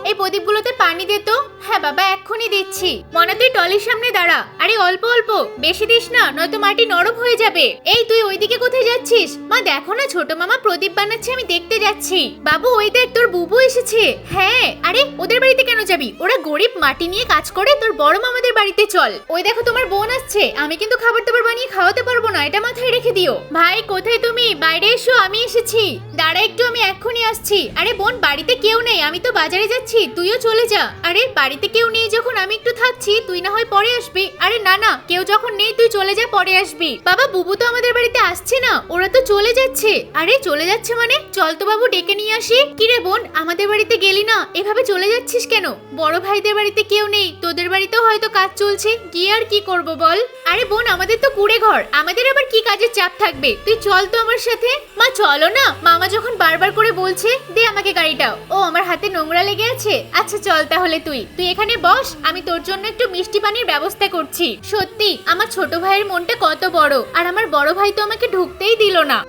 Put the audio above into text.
এই প্রদীপগুলোতে পানি দে তো। হ্যাঁ বাবা, এক্ষুনি দিচ্ছি। মনা, তুই টলির সামনে দাঁড়া। আরে অল্প অল্প, বেশি দিস না, নয়তো মাটি নরম হয়ে যাবে। এই তুই ওইদিকে কোথায় যাচ্ছিস? মা দেখো না, ছোট মামা প্রদীপ বানাচ্ছে, আমি দেখতে যাচ্ছি। বাবু ওই দেখ, তোর বুবু এসেছে। হ্যাঁ, আরে ওদের বাড়িতে কেন যাবি? ওরা গরিব, মাটি নিয়ে কাজ করে। তোর বড় মামাদের বাড়িতে চল। ওই দেখো তোমার বোন আসছে। আমি কিন্তু খাবার দাবার বানিয়ে খাওয়াতে পারবো না, এটা মাথায় রেখে দিও। ভাই কোথায় তুমি? বাইরে এসো, আমি এসেছি। দাঁড়া একটু, আমি এক্ষুনি আসছি। আরে বোন, বাড়িতে কেউ নেই, আমি তো বাজারে যাচ্ছি, তুইও চলে যা। আরে বাড়িতে কেউ নেই যখন আমি একটু থাকছি, তুই না হয় পরে আসবি। আরে না না, কেউ যখন নেই তুই চলে যা, পরে আসবি। বাবা বুবু তো আমাদের বাড়িতে আসছে না, ওরা তো চলে যাচ্ছে। আরে চলে যাচ্ছে মানে? চল তো বাবু, ডেকে নিয়ে আসি। কিরে বোন, আমাদের বাড়িতে গেলি না, এভাবে চলে যাচ্ছিস কেন? বড় ভাইদের বাড়িতে কেউ নেই, তোদের বাড়িতেও হয়তো কাজ চলছে, গিয়ে আর কি করব বল। আরে বোন, আমাদের তো কুড়ে ঘর, আমাদের আবার কি কাজের চাপ থাকবে? তুই চল তো আমার সাথে। মা চলো না, মামা যখন বারবার করে বলছে। দে আমাকে গাড়িটাও। ও আমার হাতে নোংরা লেগে আছে। আচ্ছা চল তাহলে, তুই এখানে বস, আমি তোর জন্য একটু মিষ্টি পানির ব্যবস্থা করছি। সত্যি আমার ছোট ভাইয়ের মনটা কত বড়, আর আমার বড় ভাই তো আমাকে ঢুকতেই দিল না।